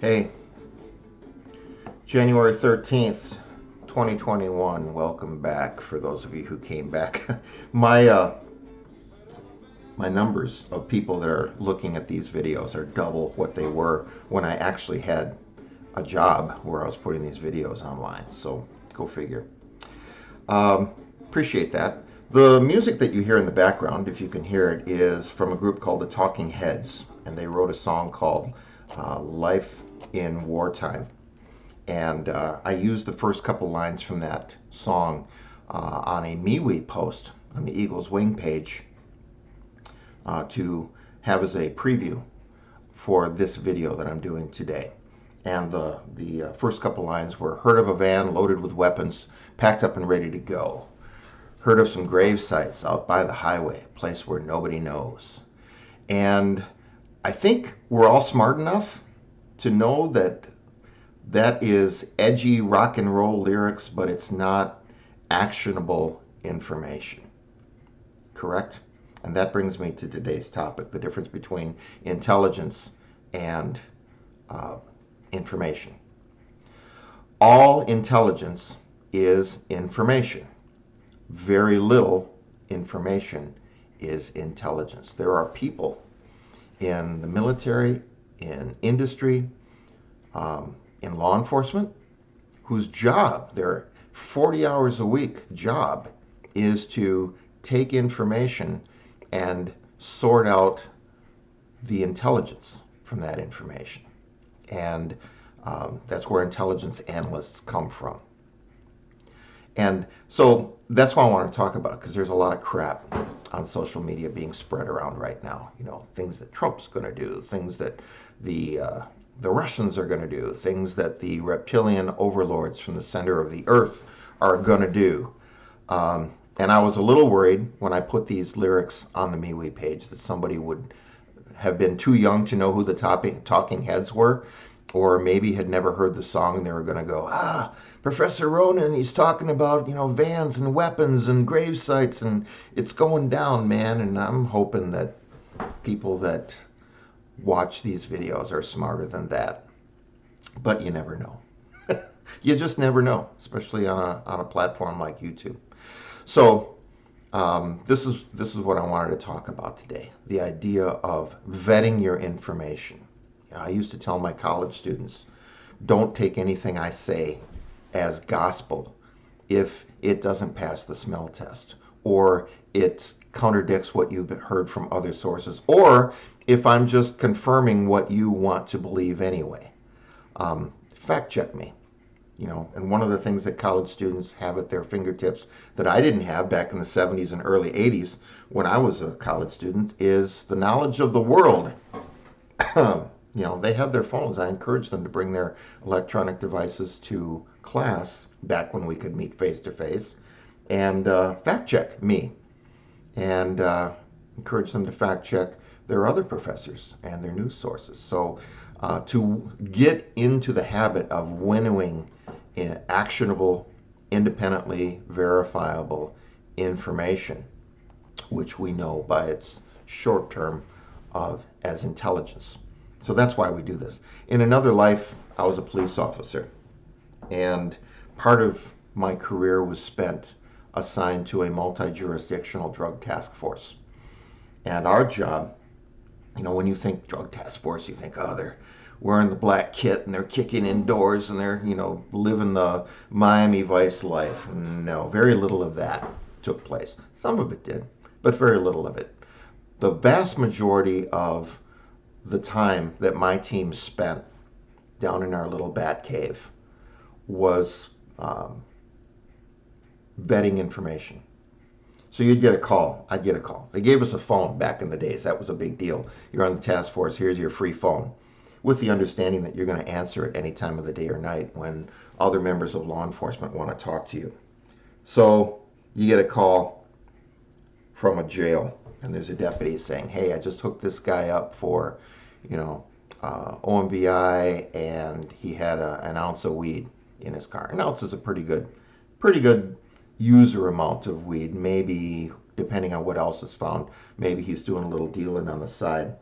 Hey, January 13th, 2021. Welcome back for those of you who came back. My my numbers of people that are looking at these videos are double what they were when I actually had a job where I was putting these videos online. So go figure. Um, Appreciate that. The music that you hear in the background, if you can hear it, is from a group called the Talking Heads, and they wrote a song called "Life in Wartime." And I used the first couple lines from that song on a MeWe post on the Eagles Wing page to have as a preview for this video that I'm doing today. And the first couple lines were: heard of a van loaded with weapons, packed up and ready to go. Heard of some grave sites out by the highway, a place where nobody knows. And I think we're all smart enough to know that that is edgy rock and roll lyrics, but it's not actionable information. Correct? And that brings me to today's topic: the difference between intelligence and uh, information. All intelligence is information. Very little information is intelligence. There are people in the military, in industry, in law enforcement, whose job, their 40 hours a week job, is to take information and sort out the intelligence from that information. And that's where intelligence analysts come from. And so that's why I want to talk about it, because there's a lot of crap on social media being spread around right now. You know, things that Trump's going to do, things that the uh, the Russians are going to do, things that the reptilian overlords from the center of the earth are going to do. And I was a little worried when I put these lyrics on the MeWe page that somebody would have been too young to know who the talking heads were, or maybe had never heard the song and they were going to go, Professor Ronin, he's talking about, vans and weapons and grave sites, and it's going down, man. And I'm hoping that people that watch these videos are smarter than that. But you never know. You just never know, especially on a platform like YouTube. So this is what I wanted to talk about today: the idea of vetting your information. I used to tell my college students, don't take anything I say as gospel if it doesn't pass the smell test, or it contradicts what you've heard from other sources, or if I'm just confirming what you want to believe anyway. Fact check me. And one of the things that college students have at their fingertips that I didn't have back in the 70s and early 80s when I was a college student is the knowledge of the world. They have their phones. I encourage them to bring their electronic devices to class back when we could meet face to face and fact check me, and encourage them to fact check their other professors and their news sources. So to get into the habit of winnowing actionable, independently verifiable information, which we know by its short term of as intelligence. So that's why we do this. In another life, I was a police officer, and part of my career was spent assigned to a multi-jurisdictional drug task force. And our job, when you think drug task force, you think, oh, they're wearing the black kit and they're kicking indoors and they're, living the Miami Vice life. No, very little of that took place. Some of it did, but very little of it. The vast majority of the time that my team spent down in our little bat cave was vetting information. So you'd get a call. I'd get a call. They gave us a phone back in the days. That was a big deal. You're on the task force. Here's your free phone, with the understanding that you're going to answer at any time of the day or night when other members of law enforcement want to talk to you. So you get a call from a jail, and there's a deputy saying, hey, I just hooked this guy up for, OMVI, and he had an ounce of weed in his car. An ounce is a pretty good user amount of weed. Maybe, depending on what else is found, maybe he's doing a little dealing on the side.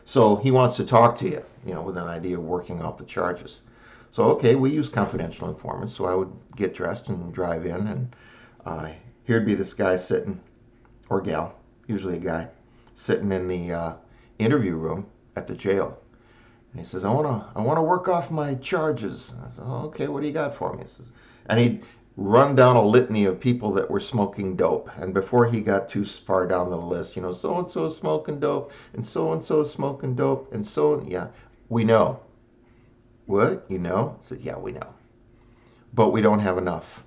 So he wants to talk to you, with an idea of working out the charges. So, okay, we use confidential informants. So I would get dressed and drive in, and here'd be this guy sitting, or gal, usually a guy, sitting in the interview room at the jail. And he says, I want to work off my charges. And I said, oh, okay, what do you got for me? He says, and he'd run down a litany of people that were smoking dope. And before he got too far down the list, so and so smoking dope, and so smoking dope, and so, yeah, we know. What? You know? I said, yeah, we know. But we don't have enough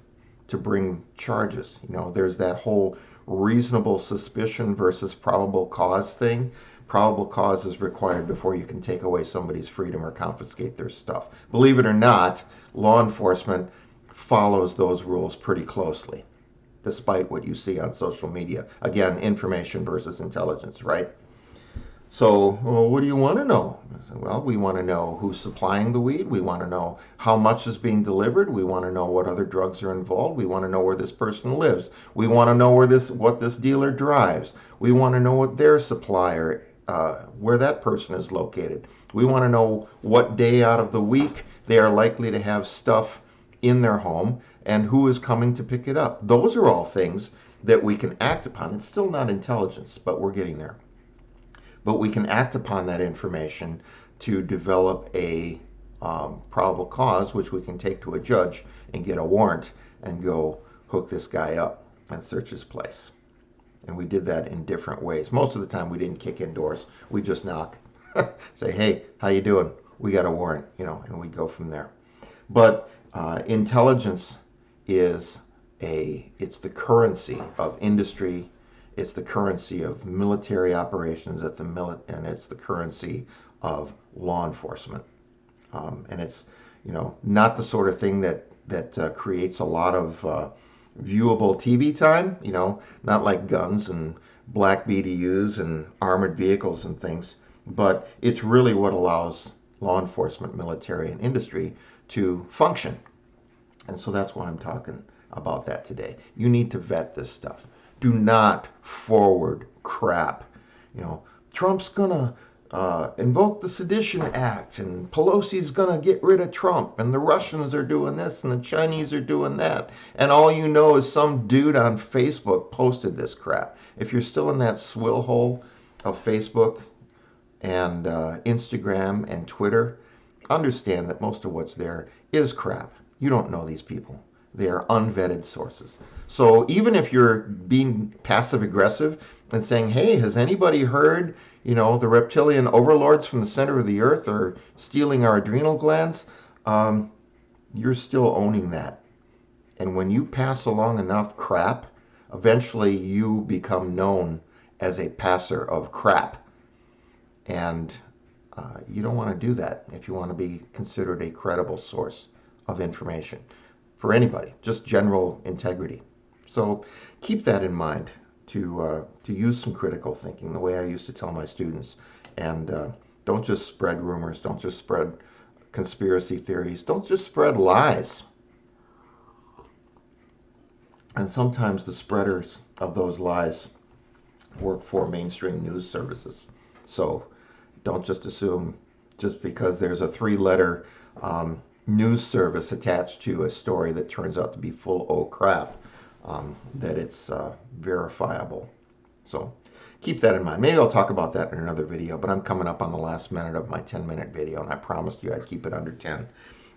to bring charges. There's that whole reasonable suspicion versus probable cause thing. Probable cause is required before you can take away somebody's freedom or confiscate their stuff. Believe it or not, law enforcement follows those rules pretty closely, despite what you see on social media. Again, information versus intelligence, right? So, well, what do you want to know? I said, well, we want to know who's supplying the weed. We want to know how much is being delivered. We want to know what other drugs are involved. We want to know where this person lives. We want to know what this dealer drives. We want to know what their supplier, where that person is located. We want to know what day out of the week they are likely to have stuff in their home and who is coming to pick it up. Those are all things that we can act upon. It's still not intelligence, but we're getting there. But we can act upon that information to develop a probable cause, which we can take to a judge and get a warrant and go hook this guy up and search his place. And we did that in different ways. Most of the time we didn't kick in doors. We just knock, say, hey, how you doing? We got a warrant, and we go from there. But intelligence it's the currency of industry. It's the currency of military operations and it's the currency of law enforcement. And it's, not the sort of thing that creates a lot of viewable TV time, not like guns and black BDUs and armored vehicles and things, but it's really what allows law enforcement, military, and industry to function. And so that's why I'm talking about that today. You need to vet this stuff. Do not forward crap. Trump's gonna invoke the Sedition Act, and Pelosi's gonna get rid of Trump, and the Russians are doing this, and the Chinese are doing that, and all you know is some dude on Facebook posted this crap. If you're still in that swill hole of Facebook and Instagram and Twitter, understand that most of what's there is crap. You don't know these people. They are unvetted sources. So even if you're being passive aggressive and saying, hey, has anybody heard, the reptilian overlords from the center of the earth are stealing our adrenal glands, you're still owning that. And when you pass along enough crap, eventually you become known as a passer of crap. And you don't want to do that if you want to be considered a credible source of information. For anybody, just general integrity. So keep that in mind to use some critical thinking, the way I used to tell my students. And don't just spread rumors. Don't just spread conspiracy theories. Don't just spread lies. And sometimes the spreaders of those lies work for mainstream news services. So don't just assume just because there's a three-letter news service attached to a story that turns out to be full of crap, that it's verifiable. So keep that in mind. Maybe I'll talk about that in another video, but I'm coming up on the last minute of my 10-minute video, and I promised you I'd keep it under 10.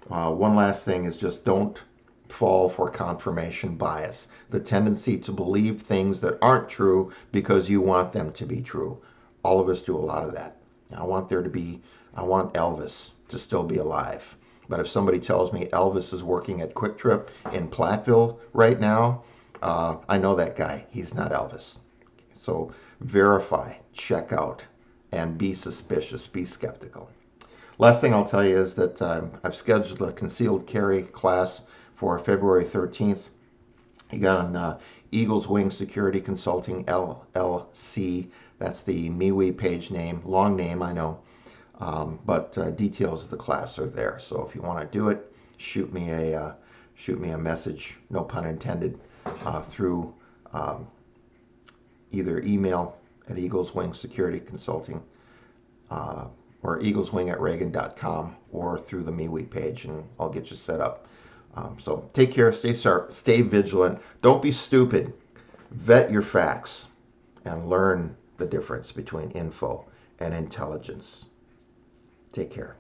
One last thing is just don't fall for confirmation bias, the tendency to believe things that aren't true because you want them to be true. All of us do a lot of that. I want Elvis to still be alive. But if somebody tells me Elvis is working at Quick Trip in Platteville right now, I know that guy. He's not Elvis. So verify, check out, and be suspicious, be skeptical. Last thing I'll tell you is that I've scheduled a concealed carry class for February 13th. You got on Eagles Wing Security Consulting, LLC. That's the MeWe page name. Long name, I know. But details of the class are there. So if you want to do it, shoot me a message, no pun intended, through either email at Eagles Wing Security Consulting or eagleswing@reagan.com, or through the MeWe page, and I'll get you set up. So take care, stay sharp, stay vigilant. Don't be stupid. Vet your facts and learn the difference between info and intelligence. Take care.